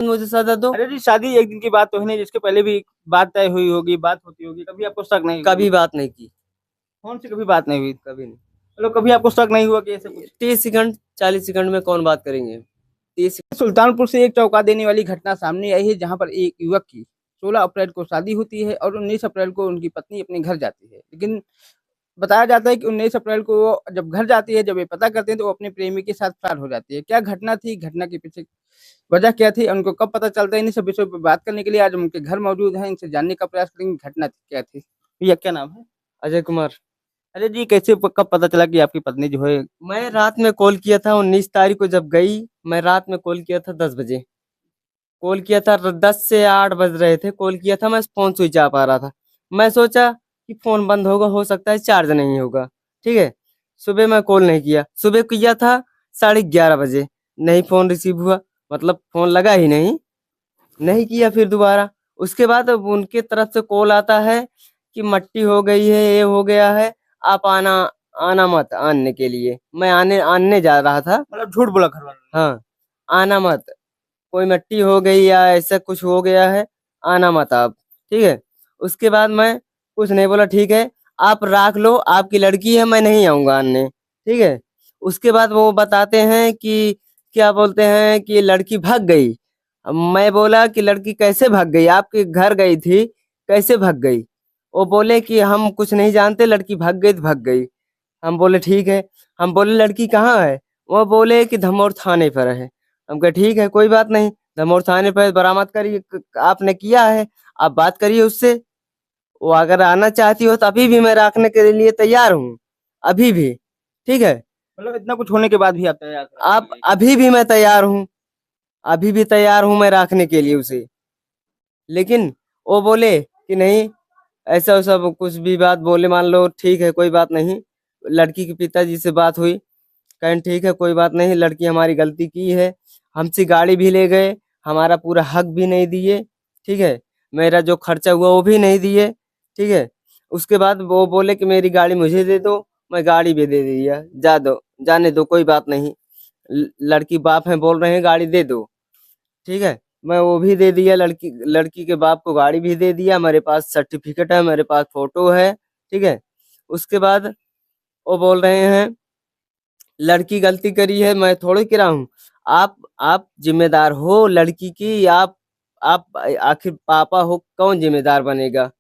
मुझे सजा दो। अरे जी, शादी एक दिन की बात तो है नहीं, जिसके पहले भी बात तय हुई होगी, बात होती होगी, कभी आपको शक नहीं हुआ? कभी बात नहीं की। कौन सी कभी बात नहीं हुई? कभी नहीं। मतलब कभी आपको शक नहीं हुआ कि ऐसे कुछ? 30 सेकंड 40 सेकंड में कौन बात करेंगे? 30। सुल्तानपुर से एक चौंका देने वाली घटना सामने आई है, जहां पर एक युवक की 16 अप्रैल को शादी होती है और 19 अप्रैल को उनकी पत्नी अपने घर जाती है। लेकिन बताया जाता है कि 19 अप्रैल को वो जब घर जाती है, जब ये पता करते हैं तो वो अपने प्रेमी के साथ फरार हो जाती है। क्या घटना थी, घटना के पीछे वजह क्या थी, उनको कब पता चलता है, इन सब विषयों पर बात करने के लिए आज हम उनके घर मौजूद हैं। इनसे जानने का प्रयास करेंगे घटना क्या थी। भैया क्या नाम है? अजय कुमार। अरे जी, कैसे कब पता चला कि आपकी पत्नी जो है? मैं रात में कॉल किया था 19 तारीख को जब गई। मैं रात में कॉल किया था 10 बजे। कॉल किया था 10 से 8 बज रहे थे, कॉल किया था, मैं फोन स्विच ऑफ आ रहा था। मैं सोचा कि फोन बंद होगा, हो सकता है चार्ज नहीं होगा। ठीक है। सुबह मैं कॉल नहीं किया, सुबह किया था 11:30 बजे। नहीं फोन रिसीव हुआ, मतलब फोन लगा ही नहीं। नहीं किया फिर दोबारा। उसके बाद अब उनके तरफ से कॉल आता है कि मट्टी हो गई है, ये हो गया है, आप आना, आना मत आनने के लिए। मैं आने आनने जा रहा था। मतलब झूठ बोला घर वालों हाँ, आना मत, कोई मिट्टी हो गई या ऐसा कुछ हो गया है, आना मत आप। ठीक है। उसके बाद मैं कुछ नहीं बोला, ठीक है, आप राख लो, आपकी लड़की है, मैं नहीं आऊंगा आनने। ठीक है। उसके बाद वो बताते हैं कि क्या बोलते हैं कि लड़की भाग गई। अब मैं बोला कि लड़की कैसे भाग गई, आपके घर गई थी, कैसे भाग गई? वो बोले कि हम कुछ नहीं जानते, लड़की भाग गई तो भाग गई। हम बोले ठीक है। हम बोले लड़की कहाँ है? वो बोले कि धमोर थाने पर है। हम कहे ठीक है, कोई बात नहीं, धमोर थाने पर बरामद करिए, आपने किया है, आप बात करिए उससे। वो अगर आना चाहती हो तो अभी भी मैं रखने के लिए तैयार हूँ, अभी भी। ठीक है। मतलब इतना कुछ होने के बाद भी आप तैयार रखने के आप लिए? अभी भी मैं तैयार हूँ, अभी भी तैयार हूँ मैं रखने के लिए उसे। लेकिन वो बोले कि नहीं, ऐसा वैसा कुछ भी बात बोले, मान लो ठीक है, कोई बात नहीं। लड़की के पिताजी से बात हुई, कहें ठीक है, कोई बात नहीं, लड़की हमारी गलती की है, हमसे गाड़ी भी ले गए, हमारा पूरा हक भी नहीं दिए। ठीक है। मेरा जो खर्चा हुआ वो भी नहीं दिए। ठीक है। उसके बाद वो बोले कि मेरी गाड़ी मुझे दे दो। मैं गाड़ी भी दे दिया, जा दो, जाने दो, कोई बात नहीं। लड़की बाप है, बोल रहे हैं गाड़ी दे दो। ठीक है। मैं वो भी दे दिया, लड़की लड़की के बाप को गाड़ी भी दे दिया, मेरे पास सर्टिफिकेट है, मेरे पास फोटो है। ठीक है। उसके बाद वो बोल रहे हैं लड़की गलती करी है, मैं थोड़ी करा हूँ। आप जिम्मेदार हो लड़की की, आप आखिर पापा हो, कौन जिम्मेदार बनेगा?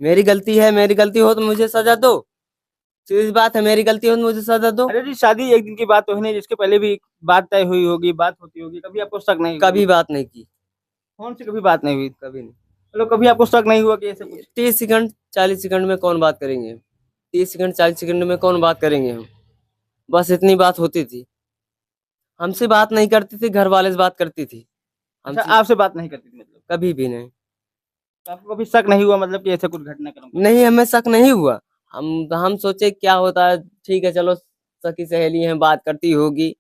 मेरी गलती है, मेरी गलती हो तो मुझे सजा दो। सीधी बात है, मेरी गलती हो तो मुझे सजा दो। अरे जी, शादी एक दिन की बात तो है नहीं, जिसके पहले भी बात तय हुई होगी, बात होती होगी, कभी आपको शक नहीं हुआ? कभी बात नहीं की। कौन सी कभी बात नहीं हुई? कभी नहीं। मतलब कभी आपको शक नहीं हुआ कि ऐसे कुछ? 30 सेकंड 40 सेकंड में कौन बात करेंगे? 30 सेकंड 40 सेकंड में कौन बात करेंगे हम? बस इतनी बात होती थी। हमसे बात नहीं करती थी, घर वाले से बात करती थी अच्छा, हमसे। आपसे बात नहीं करती थी मतलब? कभी भी नहीं। तो आपको कभी शक नहीं हुआ मतलब कि ऐसा कुछ घटनाक्रम कभी? नहीं, हमें शक नहीं हुआ। हम सोचे क्या होता है, ठीक है चलो, सखी सहेली हैं, बात करती होगी।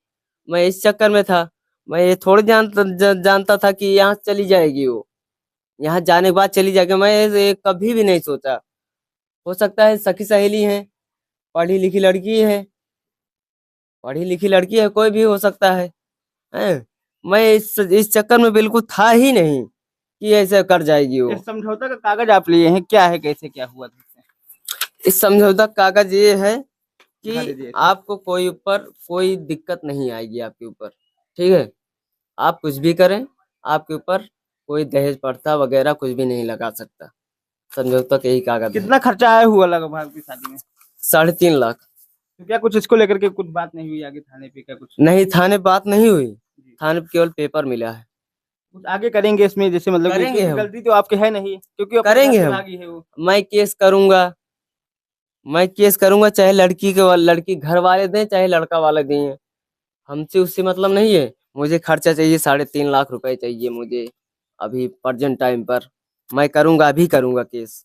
मैं इस चक्कर में था। मैं ये थोड़ी जानता था कि यहाँ चली जाएगी वो, यहाँ जाने के बाद चली जाएगी। मैं ये कभी भी नहीं सोचा। हो सकता है सखी सहेली है, पढ़ी लिखी लड़की है, पढ़ी लिखी लड़की है, कोई भी हो सकता है? मैं इस चक्कर में बिल्कुल था ही नहीं कि ऐसे कर जाएगी इस वो। समझौता का कागज आप लिए हैं, क्या है, कैसे क्या हुआ था इससे? इस समझौता कागज ये है दिखा कि दीजिए इसे। आपको कोई ऊपर कोई दिक्कत नहीं आएगी आपके ऊपर। ठीक है। आप कुछ भी करें, आपके ऊपर कोई दहेज प्रथा वगैरह कुछ भी नहीं लगा सकता। समझौता का यही कागज है। कितना खर्चा आया हुआ लगा भाई आपकी शादी में? 3.5 लाख। तो क्या कुछ इसको लेकर के कुछ बात नहीं हुई आगे थाने पे, क्या कुछ? नहीं, थाने बात नहीं हुई। जी। थाने पे केवल पेपर मिला है। कुछ आगे करेंगे इसमें, जैसे मतलब कि करेंगे क्योंकि हम, गलती तो आपकी है नहीं, क्योंकि अपने घर करेंगे से हम। भागी है वो। मैं केस करूंगा, मैं केस करूंगा, चाहे लड़की घर वाले दें, चाहे लड़का वाले दें। हमसे उससे मतलब नहीं है। मुझे खर्चा चाहिए, 3.5 लाख रुपए चाहिए मुझे, अभी प्रेजेंट टाइम पर। मैं करूंगा, अभी करूंगा केस।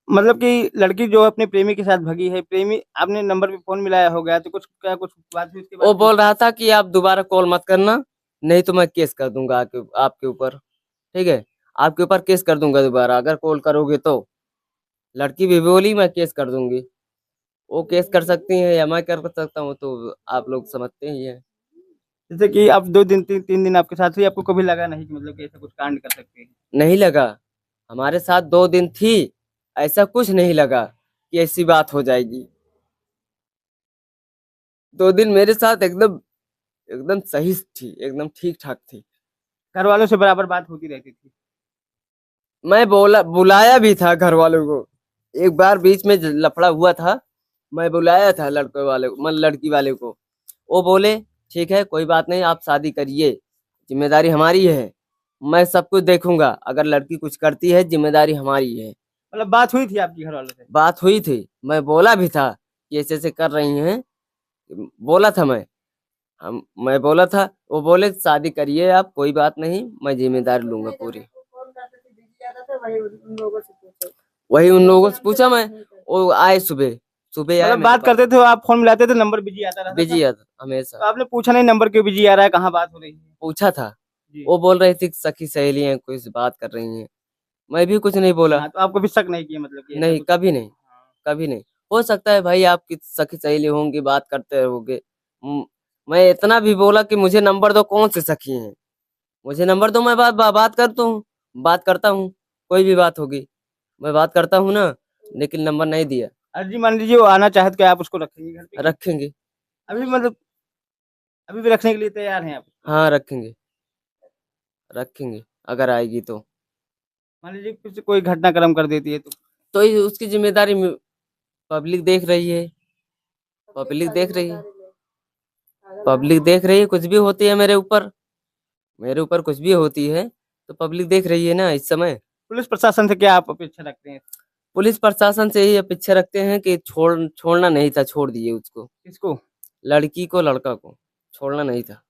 मतलब कि लड़की जो अपने प्रेमी के साथ भगी है, प्रेमी आपने नंबर पे फोन मिलाया हो गया, तो कुछ क्या कुछ बात हुई उसके बाद वो भी? बोल रहा था कि आप दोबारा कॉल मत करना, नहीं तो मैं केस कर दूंगा आपके ऊपर। ठीक है। आपके ऊपर केस कर दूंगा दोबारा अगर कॉल करोगे तो। लड़की भी बोली मैं केस कर दूंगी। वो केस कर सकती है या मैं कर सकता हूँ, तो आप लोग समझते ही हैं। जैसे कि अब 2 दिन 3 दिन आपके साथ हुई, आपको कभी लगा नहीं कि मतलब कि ऐसा कुछ कांड कर सकते हैं? नहीं लगा। हमारे साथ 2 दिन थी, ऐसा कुछ नहीं लगा कि ऐसी बात हो जाएगी। 2 दिन मेरे साथ एकदम एकदम सही थी, एकदम ठीक ठाक थी। घर वालों से बराबर बात होती रहती थी? मैं बोला, बुलाया भी था घर वालों को। एक बार बीच में लफड़ा हुआ था, मैं बुलाया था लड़के वाले को, मतलब लड़की वाले को। वो बोले ठीक है कोई बात नहीं, आप शादी करिए, जिम्मेदारी हमारी है, मैं सब कुछ देखूंगा, अगर लड़की कुछ करती है जिम्मेदारी हमारी है। मतलब बात हुई थी आपकी घर वालों से? बात हुई थी, मैं बोला भी था कि ऐसे ऐसे कर रही हैं, बोला था मैं बोला था। वो बोले शादी करिए आप, कोई बात नहीं, मैं जिम्मेदारी लूंगा पूरी। वही उन लोगों से पूछा मैं। वो आए सुबह, सुबह आए मतलब मेरे बात पास। करते थे आप, फोन मिलाते थे, नंबर बिजी आता रहता था? बिजी आता हमेशा। तो आपने पूछा नहीं नंबर क्यों बिजी आ रहा है, कहाँ बात हो रही है? पूछा था, जी। वो बोल रही थी कि सखी सहेली हैं, कोई से बात कर रही हैं। मैं भी कुछ नहीं बोला। हाँ, तो आपको भी शक नहीं किया मतलब कि ऐसा नहीं, कुछ? कभी नहीं, हाँ। कभी नहीं। हो सकता है भाई आपकी सखी सहेली होंगी, बात करते रहोगे। मैं इतना भी बोला कि मुझे नंबर दो, कौन से सखी हैं, मुझे नंबर दो, मैं बात करता हूँ, बात करता हूँ, कोई भी बात होगी मैं बात करता हूँ ना। लेकिन नंबर नहीं दिया। अरे जी, मान लीजिए वो आना चाहे तो क्या आप उसको रखेंगे घर पे कि नहीं? रखेंगे। अभी मतलब अभी भी रखने के लिए तैयार हैं आप उसको? हाँ रखेंगे, रखेंगे अगर आएगी तो। मान लीजिए कुछ कोई घटनाक्रम कर देती है तो? तो ये उसकी जिम्मेदारी पब्लिक देख रही है, पब्लिक देख रही है, पब्लिक देख रही है, कुछ भी होती है मेरे ऊपर, मेरे ऊपर कुछ भी होती है तो पब्लिक देख रही है ना इस समय। पुलिस प्रशासन से क्या आप अपेक्षा रखते हैं? पुलिस प्रशासन से यही अपेक्षा रखते हैं कि छोड़ना नहीं था, छोड़ दिए उसको, किसको? लड़की को लड़का को छोड़ना नहीं था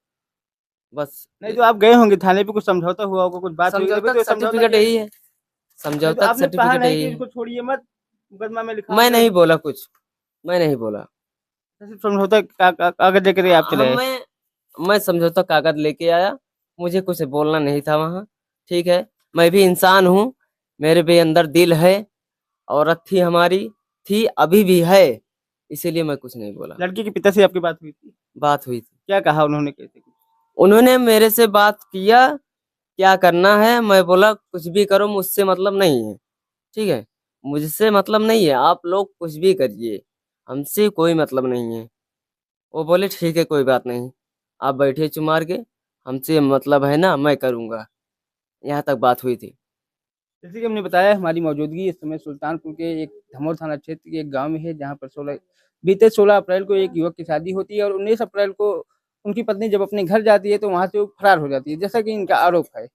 बस। नहीं, तो आप गए होंगे थाने पे, कुछ समझौता हुआ होगा, कुछ बात हुई, तभी समझौता तो का ये समझौता सर्टिफिकेट किया यही गया। है, नहीं, तो समझौता का आपने कहा सर्टिफिकेट नहीं यही कि है। इसको छोड़िए मत, मुकदमा में लिखाओगे मैं नहीं अभी। बोला कुछ, मैं नहीं बोला। सिर्फ समझौता कागज लेकर ही आप चले हम आए? मैं समझौता कागज लेके आया, मुझे कुछ बोलना नहीं था वहाँ। ठीक है, मैं भी इंसान हूँ, मेरे भी अंदर दिल है, औरत थी हमारी, थी अभी भी है, इसीलिए मैं कुछ नहीं बोला। लड़की के पिता से आपकी बात हुई थी? बात हुई थी, क्या कहा उन्होंने, कैसे कुछ? उन्होंने मेरे से बात किया, क्या करना है, मैं बोला कुछ भी करो, मुझसे मतलब नहीं है। ठीक है, मुझसे मतलब नहीं है, आप लोग कुछ भी करिए, हमसे कोई मतलब नहीं है। वो बोले ठीक है कोई बात नहीं, आप बैठिए चुप मार के, हमसे मतलब है ना, मैं करूँगा। यहाँ तक बात हुई थी। जैसे कि हमने बताया, हमारी मौजूदगी इस समय सुल्तानपुर के एक धमोर थाना क्षेत्र के एक गांव में है, जहां पर बीते 16 अप्रैल को एक युवक की शादी होती है और 19 अप्रैल को उनकी पत्नी जब अपने घर जाती है तो वहां से वो फरार हो जाती है, जैसा कि इनका आरोप है।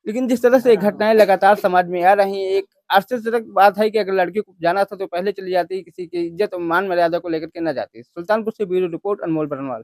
लेकिन जिस तरह से ये घटनाएं लगातार समाज में आ रही हैं, एक आश्चर्यजनक बात है कि अगर लड़की को जाना था तो पहले चली जाती, किसी की इज्जत और मान मर्यादा को लेकर के न जाती। सुल्तानपुर से ब्यूरो रिपोर्ट, अनमोल बरनवाल।